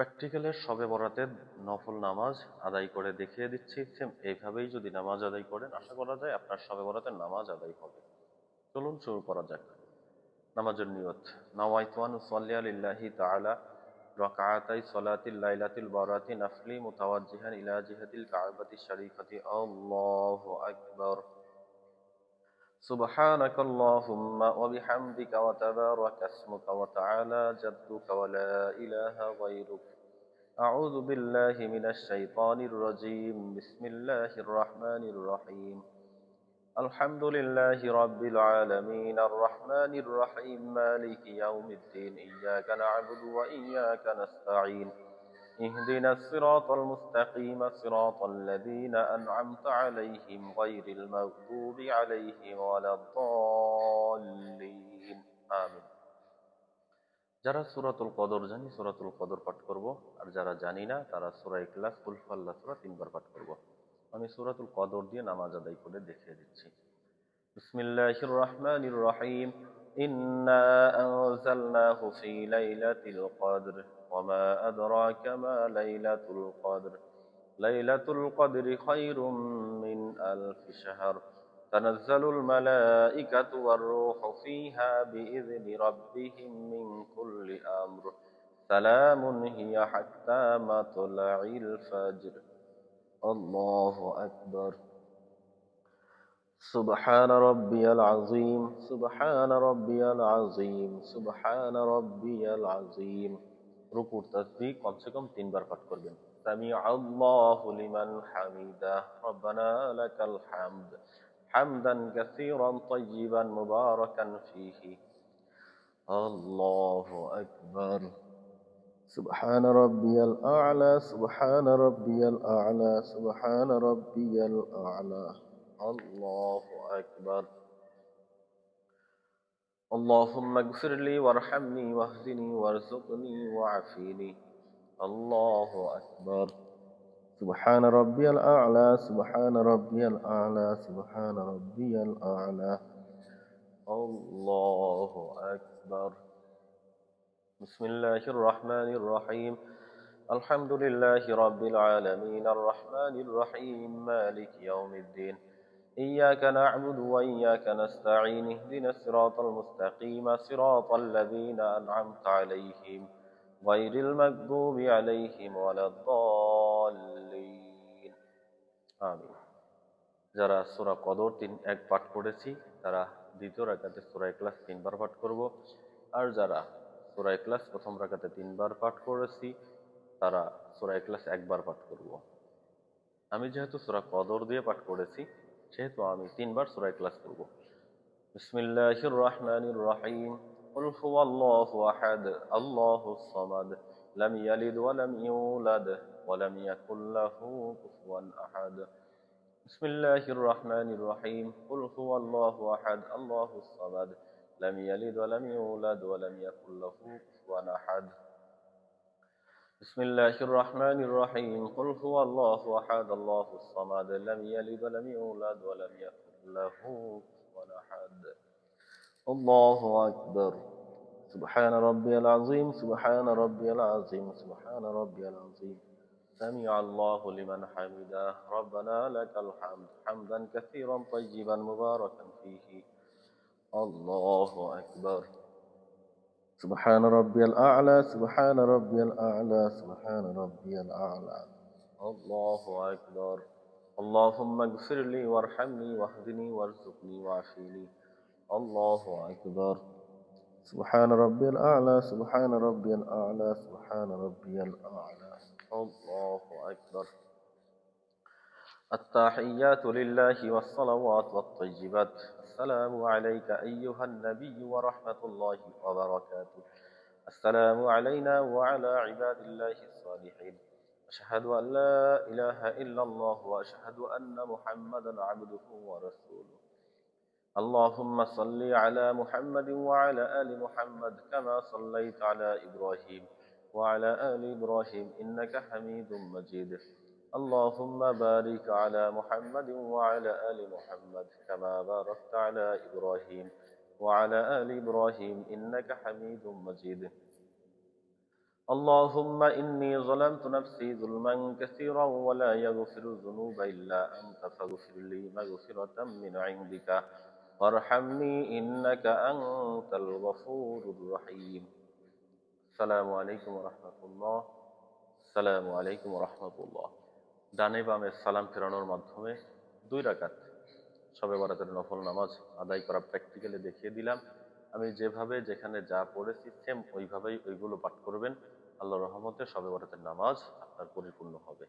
প্র্যাকটিক্যালের শবে বরাতের নফল নামাজ আদায় করে দেখিয়ে দিচ্ছি। সেম এইভাবেই যদি নামাজ আদায় করেন, আশা করা যায় আপনার শবে বরাতের নামাজ আদায় হবে। চলুন শুরু করা যাক। নামাজের নিয়ত। নাওয়াইতু আন উসাল্লিয়া লিল্লাহি তাআলা রাকাআতাই সলাতিল লাইলাতিল বারাতি নাফলি মুতাওয়াজ্জিহান ইলা জিহাতিল কাবাতিশ শরীফাতি। আল্লাহু আকবার। سبحانك اللهم وبحمدك وتبارك اسمك وتعالى جدك ولا إله غيرك. أعوذ بالله من الشيطان الرجيم. بسم الله الرحمن الرحيم. الحمد لله رب العالمين الرحمن الرحيم مالك يوم الدين إياك نعبد وإياك نستعين اهدنا الصراط المستقيم صراط الذين أنعمت عليهم غير المغضوب عليهم ولا الضالين آمين. যারা সূরাতুল কদর জানি সূরাতুল কদর পাঠ করব, আর যারা জানি না তারা সূরা ইখলাস, কুল হুয়াল্লাহ সূরা 3 বার পাঠ করব। আমি সূরাতুল কদর দিয়ে নামাজ আদায় করে দেখিয়ে দিচ্ছি। বিসমিল্লাহির রাহমানির রহিম। ইন্না আনজালনাহু ফি লাইলাতিল কদর ওয়া মা আদরাকা মা লাইলাতুল কদর লাইলাতুল কদরি খায়রুম মিন আলফি শাহর تنزل الملائكة والروح فيها بإذن ربهم من كل أمر سلام هي حتى مطلع الفجر. الله أكبر. سبحان ربي العظيم سبحان ربي العظيم سبحان ربي العظيم. রুকুর তাসবিহ কমসে কম 3 বার পাঠ করবেন। সামিআ আল্লাহু লিমান হামিদা রব্বানা লাকাল হামদ হামদান কাসীরান তাইয়িবান মুবারাকান ফীহি। আল্লাহু আকবার। سبحان ربي الأعلى سبحان ربي الأعلى سبحان ربي الأعلى. الله أكبر. اللهم اغفر لي وارحمني واهدني وارزقني وعافيني. الله أكبر. سبحان ربي الأعلى سبحان ربي الأعلى سبحان ربي الأعلى. الله أكبر. بسم الله الرحمن الرحيم. الحمد لله رب العالمين الرحمن الرحيم مالك يوم الدين إياك نعبد وإياك نستعين اهدنا الصراط المستقيم صراط الذين أنعمت عليهم غير المغضوب عليهم ولا الضالين آمين. যারা সূরা কদর 1 পাঠ করেছি তারা দ্বিতীয় রাকাতে সূরা ইখলাস 3 বার পাঠ করব, আর যারা সূরা ইখলাস প্রথম রাকাতে 3 বার পাঠ করেছি তারা সূরা ইখলাস 1 বার পাঠ করব। আমি যেহেতু সূরা কদর দিয়ে পাঠ করেছি সেহেতু আমি 3 বার সূরা ইখলাস করব। বিসমিল্লাহির রাহমানির রহিম। কুল হুয়াল্লাহু আহাদ আল্লাহুস সামাদ লাম ইয়ালিদ ওয়া লাম ইউলাদ ওয়া লাম ইয়াকুল লাহু কুফুয়ান আহাদ। বিসমিল্লাহির রাহমানির রহিম। কুল হুয়াল্লাহু আহাদ আল্লাহুস সামাদ লাম ইয়ালিদ ওয়া লাম ইউলাদ ওয়া লাম ইয়াকুল লাহু কুফুয়ান আহাদ। بسم الله الرحمن الرحيم. قل هو الله أحد الله الصمد لم يلد ولم يولد ولم يكن له كفوا أحد. الله أكبر. سبحان ربي العظيم سبحان ربي العظيم سبحان ربي العظيم. سمع الله لمن حمده ربنا لك الحمد حمدا كثيرا طيبا مباركا فيه. الله أكبر. سبحان ربي الأعلى سبحان ربي الأعلى سبحان ربي الأعلى. الله أكبر. اللهم اغفر لي وارحمني واهدني وارزقني وعافيني. الله أكبر. سبحان ربي الأعلى سبحان ربي الأعلى سبحان ربي الأعلى. الله أكبر. التحيات لله والصلوات والطيبات. السلام عليك أيها النبي ورحمة الله وبركاته. السلام علينا وعلى عباد الله الصالحين. أشهد أن لا إله إلا الله وأشهد أن محمدا عبده ورسوله. اللهم صل على محمد وعلى آل محمد كما صليت على إبراهيم وعلى آل إبراهيم إنك حميد مجيد. اللهم بارك على محمد وعلى آل محمد كما باركت على إبراهيم وعلى آل إبراهيم إنك حميد مجيد. اللهم إني ظلمت نفسي ظلما كثيرا ولا يغفر الذنوب إلا أنت فاغفر لي مغفرة من عندك وارحمني إنك أنت الغفور الرحيم السلام عليكم ورحمة الله السلام عليكم ورحمة الله ডানে বামে সালাম ফেরানোর মাধ্যমে 2 রাকাত শবে বরাতের নফল নামাজ আদায় করা প্র্যাকটিক্যালি দেখিয়ে দিলাম। আমি যেভাবে যেখানে যা পড়েছি সেম ওইভাবেই ওইগুলো পাঠ করবেন। আল্লাহর রহমতে শবে বরাতের নামাজ আপনার পরিপূর্ণ হবে।